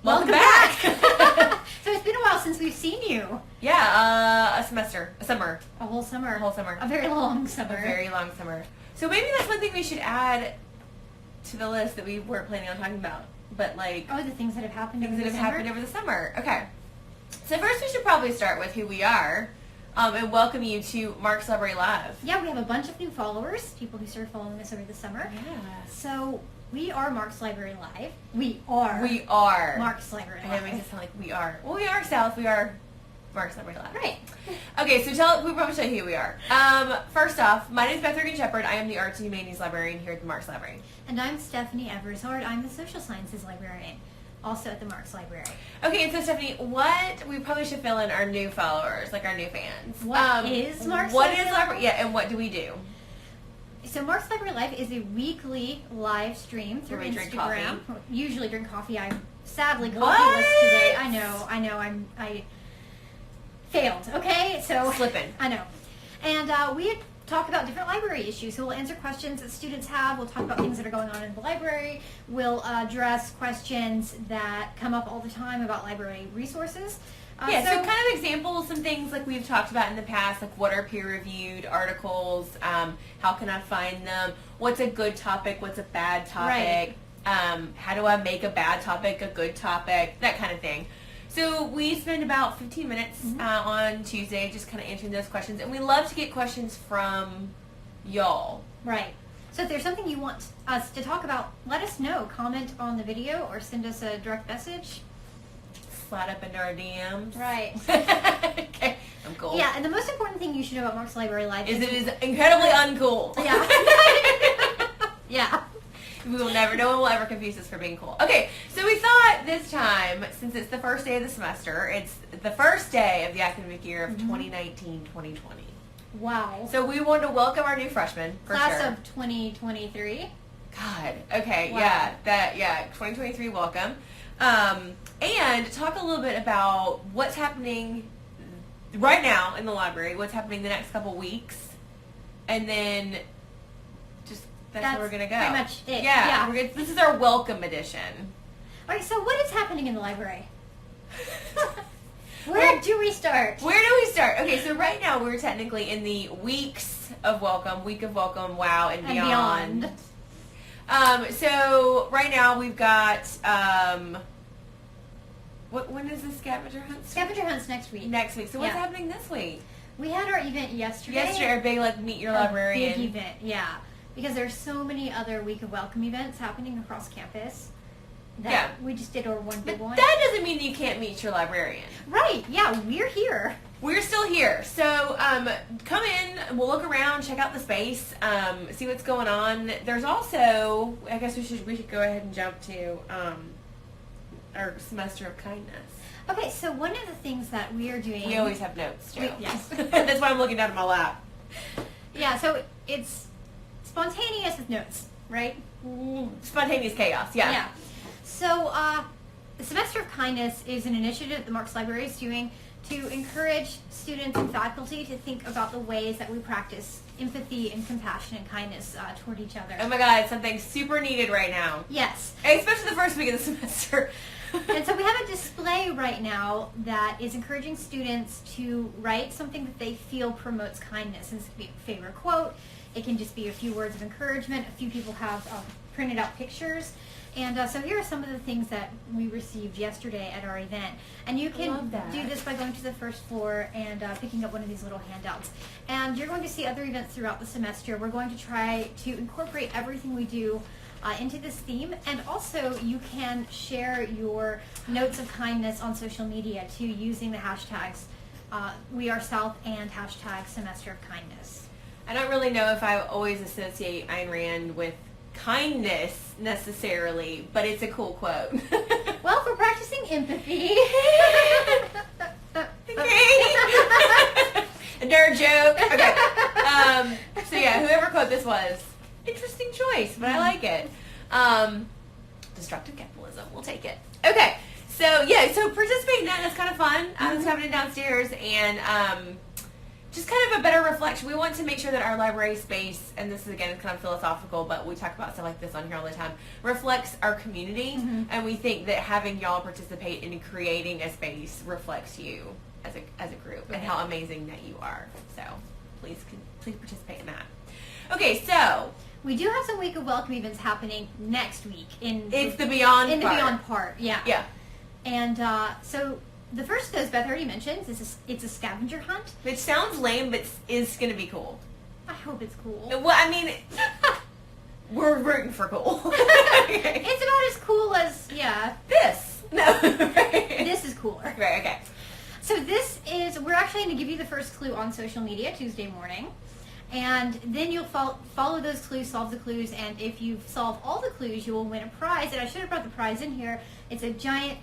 Welcome back. So it's been a while since we've seen you. Yeah, a semester, a summer. A whole summer. A whole summer. A very long summer. A very long summer. So maybe that's one thing we should add to the list that we weren't planning on talking about. But like... Oh, the things that have happened over the summer? happened over the summer. Okay. So first we should probably start with who we are. And welcome you to Marx Library Live. Yeah, we have a bunch of new followers, people who started following us over the summer. Yeah. So we are Marx Library Live. We are Marx Library Live. And that makes it sound like we are. Well, we are South. We are Marx Library Live. Right. Okay, so we probably show you who we are. First off, my name is Beth and Shepherd. I am the Arts and Humanities Librarian here at the Marx Library. And I'm Stephanie Eversard. I'm the Social Sciences Librarian, also at the Marx Library. Okay, and so Stephanie, we probably should fill in our new followers, like our new fans. What is Marx Library? Library Live? Yeah, and what do we do? So Marx Library Live is a weekly live stream through Instagram. Drink coffee. Usually drink coffee. I'm sadly coffeeless today. I know. I failed. Okay, so Slipping. I know. And we talk about different library issues. So we'll answer questions that students have. We'll talk about things that are going on in the library. We'll address questions that come up all the time about library resources. So kind of examples, some things like we've talked about in the past, like what are peer-reviewed articles, how can I find them, what's a good topic, what's a bad topic, how do I make a bad topic a good topic, that kind of thing. So we spend about 15 minutes on Tuesday just kind of answering those questions, and we love to get questions from y'all. Right. So if there's something you want us to talk about, let us know. Comment on the video or send us a direct message. Slide up into our DMs. Right. Okay, I'm cool. Yeah, and the most important thing you should know about Marx Library Live is it is incredibly uncool. Yeah. Yeah. No one will ever confuse us for being cool. Okay, so we thought this time, since it's the first day of the semester, it's the first day of the academic year of 2019-2020. Wow. So we wanted to welcome our new freshmen, for Class sure. of 2023. God, okay, Wow. 2023 welcome. And talk a little bit about what's happening right now in the library, what's happening the next couple weeks, and then just that's where we're going to go. Pretty much it. Yeah. This is our welcome edition. All right, so what is happening in the library? Where do we start? Where do we start? Okay, so right now we're technically in the weeks of welcome, week of welcome, wow, and beyond. So right now we've got, when is the scavenger hunt? Scavenger hunt's next week. Next week. So what's happening this week? We had our event yesterday. Our big meet your librarian. Big event, yeah. Because there's so many other week of welcome events happening across campus. We just did our one big one. That doesn't mean you can't meet your librarian. Right, yeah, we're here. We're still here. So come in, we'll look around, check out the space, see what's going on. There's also, I guess we should go ahead and jump to our semester of kindness. Okay, so one of the things that we are doing... We always have notes, too. Yes. That's why I'm looking down at my lap. Yeah, so it's spontaneous with notes, right? Spontaneous chaos, yeah. Yeah. So the Semester of Kindness is an initiative the Marx Library is doing to encourage students and faculty to think about the ways that we practice empathy and compassion and kindness toward each other. Oh my God, something super needed right now. Yes. Especially the first week of the semester. And so we have a display right now that is encouraging students to write something that they feel promotes kindness. And this could be a favorite quote. It can just be a few words of encouragement. A few people have printed out pictures. And so here are some of the things that we received yesterday at our event. And you can do this by going to the first floor and picking up one of these little handouts. And you're going to see other events throughout the semester. We're going to try to incorporate everything we do into this theme. And also you can share your notes of kindness on social media too, using the hashtags WeAreSouth and hashtag Semester of Kindness. I don't really know if I always associate Ayn Rand with kindness necessarily, but it's a cool quote. Well, for practicing empathy. A nerd joke. Okay. So yeah, whoever quote this was, interesting choice, but I like it. Destructive capitalism, we'll take it. Okay. So yeah, so participate in that. That's kind of fun. It's happening downstairs, and just kind of a better reflection. We want to make sure that our library space, and this is again kind of philosophical, but we talk about stuff like this on here all the time, reflects our community, and we think that having y'all participate in creating a space reflects you as a group and how amazing that you are. So please participate in that. Okay, so we do have some week of welcome events happening next week it's the Beyond part. Yeah. And so the first of those Beth already mentioned is it's a scavenger hunt. Which sounds lame, but is going to be cool. I hope it's cool. Well, I mean, we're rooting for cool. Okay. It's about as cool as this. No, right. This is cooler. Right. Okay. So we're actually going to give you the first clue on social media Tuesday morning. And then you'll follow those clues, solve the clues, and if you solve all the clues, you will win a prize. And I should have brought the prize in here. It's a giant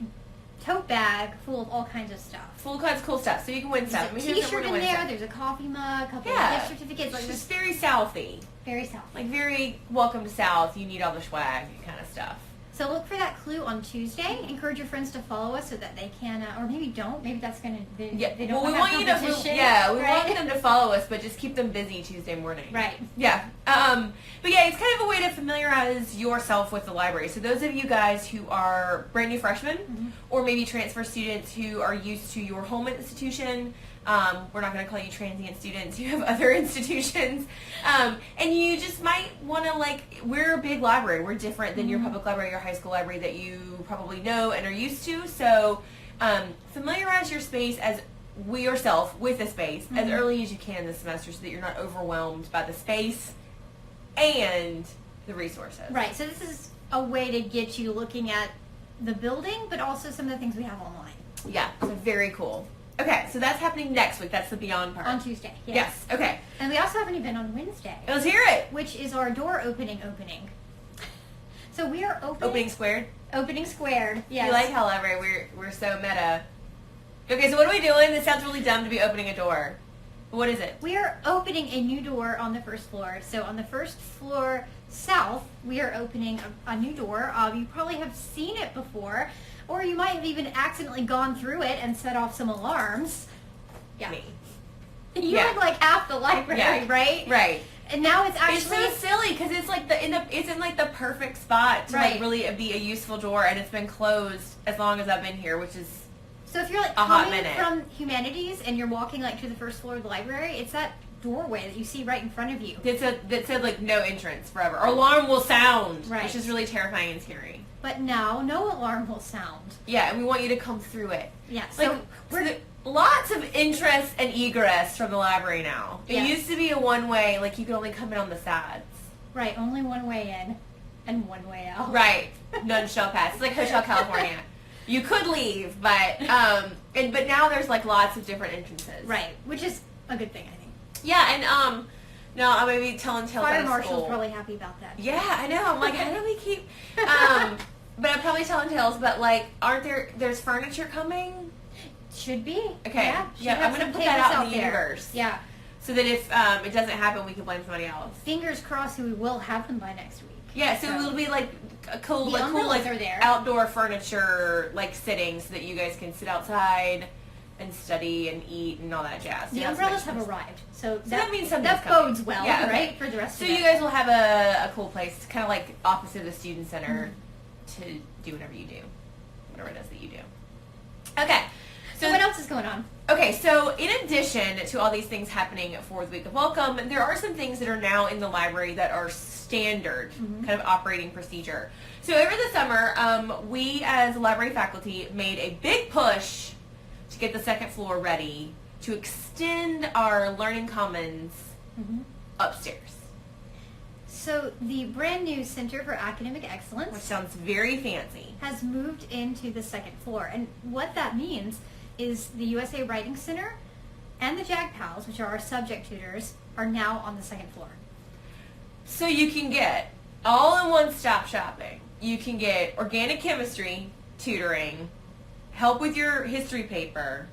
tote bag full of all kinds of stuff. Full of kinds of cool stuff, so you can win stuff. There's a t-shirt in there, there's a coffee mug, a couple of gift certificates. It's just very Southy. Very South. Like very welcome to South, you need all the swag kind of stuff. So look for that clue on Tuesday. Encourage your friends to follow us so that they can, or maybe don't. Maybe that's going to, they don't want want that competition. We want them to follow us, but just keep them busy Tuesday morning. Right. Yeah. But yeah, it's kind of a way to familiarize yourself with the library. So those of you guys who are brand new freshmen, or maybe transfer students who are used to your home institution, we're not going to call you transient students. You have other institutions. And you just might want to, we're a big library. We're different than your public library, your high school library that you probably know and are used to. So familiarize your space with the space as early as you can this semester so that you're not overwhelmed by the space and the resources. Right. So this is a way to get you looking at the building, but also some of the things we have online. Yeah. So very cool. Okay, so that's happening next week. That's the Beyond part. On Tuesday, yes. Okay. And we also have an event on Wednesday. Let's hear it. Which is our door opening. So we are Opening squared? Opening squared, yes. You like how we're so meta. Okay, so what are we doing? This sounds really dumb to be opening a door. What is it? We are opening a new door on the first floor. So on the first floor south, we are opening a new door. You probably have seen it before. Or you might have even accidentally gone through it and set off some alarms. Yeah. Me. You're like half the library, right? Right. And now it's actually... It's so silly because it's like it's in the perfect spot to really be a useful door, and it's been closed as long as I've been here, which is so if you're coming from humanities and you're walking to the first floor of the library, it's that doorway that you see right in front of you. That said no entrance forever. Or alarm will sound, right. Which is really terrifying and scary. But now, no alarm will sound. Yeah, and we want you to come through it. Yeah, so we're lots of ingress and egress from the library now. It used to be a one-way, you could only come in on the sides. Right, only one way in and one way out. Right, none shall pass. It's like Hotel California. You could leave, but now there's lots of different entrances. Right, which is a good thing, I think. Yeah, and no, I'm gonna be telling tales. Fire marshal's probably happy about that. Yeah, I know. I'm how do we keep? But I'm probably telling tales. But aren't there's furniture coming? Should be. Okay. Yeah. I'm gonna put that out in the universe. Yeah. So that if it doesn't happen, we can blame somebody else. Fingers crossed, we will have them by next week. Yeah. So it'll be a cool, there. outdoor furniture sitting so that you guys can sit outside and study and eat and all that jazz. The umbrellas have arrived, so that means something's that coming. bodes well, right, for the rest of it. So you guys will have a cool place, kind of opposite of the student center, to do whatever you do, whatever it is that you do. Okay. So what else is going on? Okay, so in addition to all these things happening for the Week of Welcome, there are some things that are now in the library that are standard kind of operating procedure. So over the summer, we as library faculty made a big push to get the second floor ready to extend our learning commons upstairs. So the brand new Center for Academic Excellence, which sounds very fancy, has moved into the second floor. And what that means is the USA Writing Center and the JAG Pals, which are our subject tutors, are now on the second floor. So you can get all-in-one stop shopping. You can get organic chemistry tutoring, help with your history paper,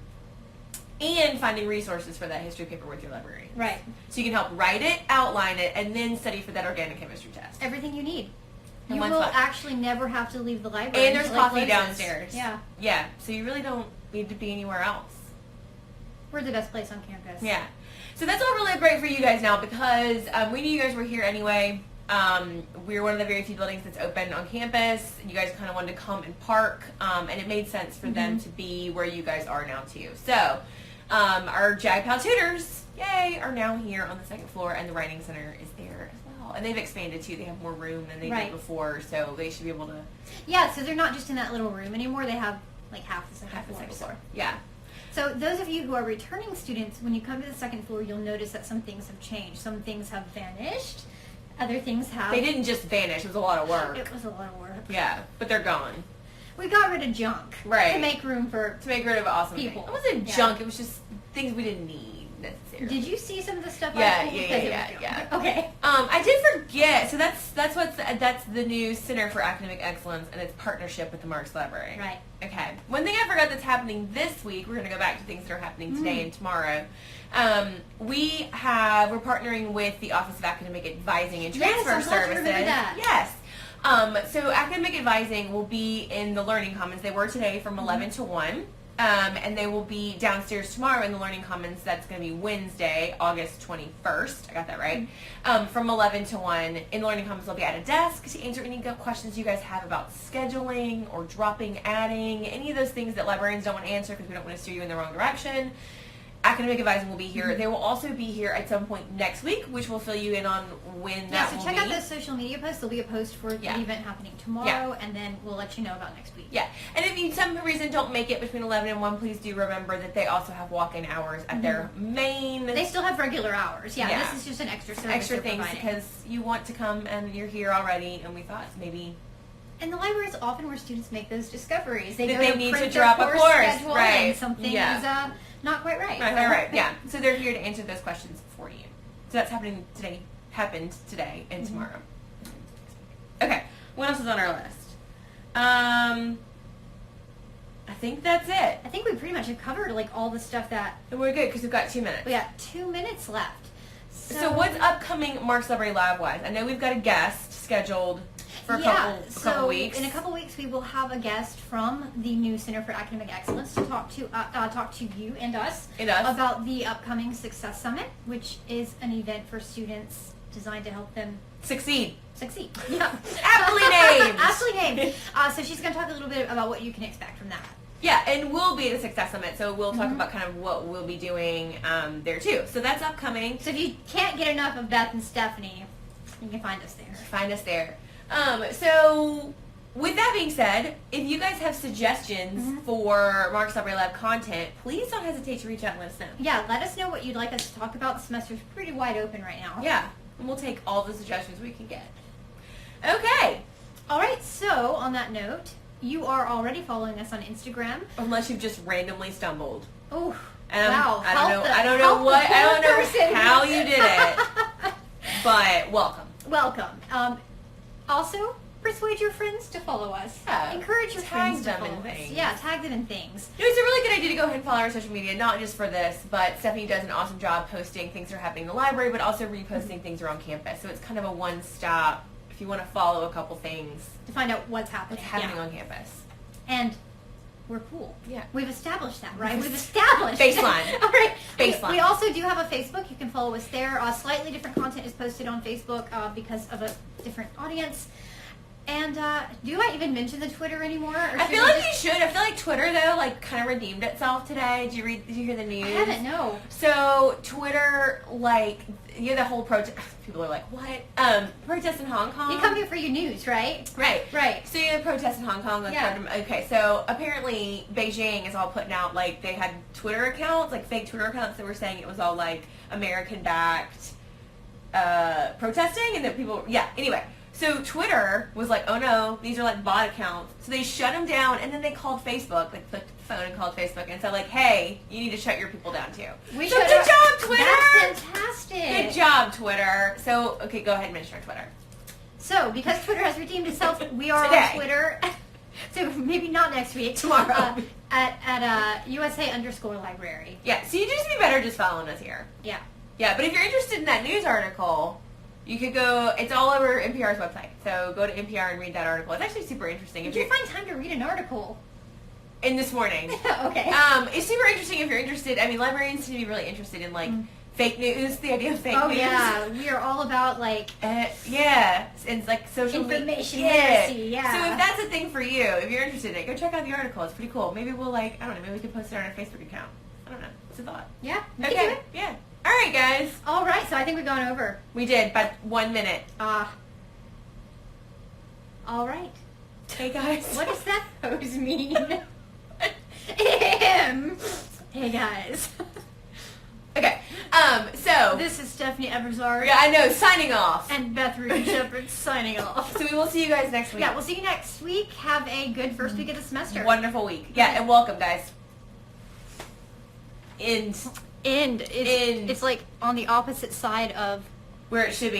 and finding resources for that history paper with your librarian. Right. So you can help write it, outline it, and then study for that organic chemistry test. Everything you need. And you will actually never have to leave the library. And there's coffee downstairs. Yeah. Yeah. So you really don't need to be anywhere else. We're the best place on campus. Yeah. So that's all really great for you guys now because we knew you guys were here anyway. We're one of the very few buildings that's open on campus. You guys kind of wanted to come and park, and it made sense for them to be where you guys are now too. So our JAGPAL tutors, yay, are now here on the second floor, and the writing center is there as well. And they've expanded too. They have more room than they did before, so they should be able to. Yeah, so they're not just in that little room anymore. They have like half the second floor. Yeah. So those of you who are returning students, when you come to the second floor, you'll notice that some things have changed. Some things have vanished. Other things have. They didn't just vanish. It was a lot of work. It was a lot of work. Yeah, but they're gone. We got rid of junk. Right. To make room for. To make rid of awesome people. things. It wasn't junk. It was just things we didn't need necessarily. Did you see some of the stuff? Yeah. Okay. I did forget. So that's the new Center for Academic Excellence and its partnership with the Marx Library. Right. Okay. One thing I forgot that's happening this week. We're going to go back to things that are happening today and tomorrow. We're partnering with the Office of Academic Advising and Transfer Services. Remember that. Yes. So academic advising will be in the Learning Commons. They were today from 11 to 1. And they will be downstairs tomorrow in the Learning Commons. That's going to be Wednesday, August 21st. I got that right. From 11 to 1. In the Learning Commons, they'll be at a desk to answer any questions you guys have about scheduling or dropping, adding, any of those things that librarians don't want to answer because we don't want to steer you in the wrong direction. Academic advising will be here. They will also be here at some point next week, which will fill you in on when that will be. Yeah, so check out those social media posts. There'll be a post for the event happening tomorrow, and then we'll let you know about next week. Yeah, and if you, some reason, don't make it between 11 and 1, please do remember that they also have walk-in hours at their main. They still have regular hours. Yeah, this is just an extra service. Extra things because you want to come and you're here already, and we thought maybe. And the library is often where students make those discoveries. They need to drop a course, right? And something is not quite right. Right. Yeah. So they're here to answer those questions for you. So that's happening today. Happened today and tomorrow. Okay. What else is on our list? I think that's it. I think we pretty much have covered like all the stuff that. And we're good because we've got 2 minutes. We got 2 minutes left. So what's upcoming Marx Library Live wise? I know we've got a guest scheduled for a couple weeks. In a couple weeks, we will have a guest from the new Center for Academic Excellence to talk to you and us about the upcoming Success Summit, which is an event for students designed to help them succeed. Yeah, aptly named. Aptly named. So she's going to talk a little bit about what you can expect from that. Yeah, and we'll be at the Success Summit, so we'll talk about kind of what we'll be doing there too. So that's upcoming. So if you can't get enough of Beth and Stephanie, you can find us there. So with that being said, if you guys have suggestions for Marx Library Lab content, please don't hesitate to reach out and let us know. Yeah, let us know what you'd like us to talk about. The semester's pretty wide open right now. Yeah, and we'll take all the suggestions we can get. Okay. All right, so on that note, you are already following us on Instagram. Unless you've just randomly stumbled. Oh, wow. I don't know how you did it, but welcome. Welcome. Also, persuade your friends to follow us. Yeah. Encourage your friends to follow them in us. things. Yeah, tag them in things. It was a really good idea to go ahead and follow our social media, not just for this, but Stephanie does an awesome job posting things that are happening in the library, but also reposting things around campus. So it's kind of a one-stop if you want to follow a couple things. To find out what's happening. On campus. And we're cool. Yeah. We've established that, right? We've established baseline. All right. Baseline. We also do have a Facebook. You can follow us there. Slightly different content is posted on Facebook because of a different audience. And do I even mention the Twitter anymore? Or I feel like you should. I feel like Twitter though, like kind of redeemed itself today. Did you hear the news? I haven't. No. So Twitter, like, you know, the whole protest. People are like, what? Protests in Hong Kong. You come here for your news, right? Right. So you know, protests in Hong Kong. Like, okay. So apparently Beijing is all putting out like they had Twitter accounts, like fake Twitter accounts that were saying it was all like American-backed protesting, and that people. Yeah. Anyway. So Twitter was like, oh no, these are like bot accounts. So they shut them down, and then they called Facebook, like clicked the phone and called Facebook and said like, hey, you need to shut your people down too. So good job, Twitter! That's fantastic. Good job, Twitter. So, okay, go ahead and mention our Twitter. So, because Twitter has redeemed itself, we are Today. on Twitter. So maybe not next week. Tomorrow. At USA_library. Yeah, so you just be better just following us here. Yeah. Yeah, but if you're interested in that news article, you could go, it's all over NPR's website. So go to NPR and read that article. It's actually super interesting. Did you find time to read an article? In this morning. Okay. It's super interesting if you're interested. I mean, librarians tend to be really interested in like Fake news, the idea of fake Oh news. yeah, we are all about like Yeah, and like social information media. literacy. Yeah. So if that's a thing for you, if you're interested in it, go check out the article. It's pretty cool. Maybe we'll I don't know, maybe we can post it on our Facebook account. I don't know. It's a thought. Yeah. We can do Okay. it. Yeah. All right, guys. All right. So I think we've gone over. We did, but 1 minute. All right. Hey, guys. What does that pose mean? Hey guys. Okay. So This is Stephanie Eversard. yeah, I know. Signing off. And Beth Shepherd signing off. So we will see you guys next week. Yeah, we'll see you next week. Have a good first week of the semester. Wonderful week. Yeah, and welcome, guys. End End. It's like on the opposite side of where it should be.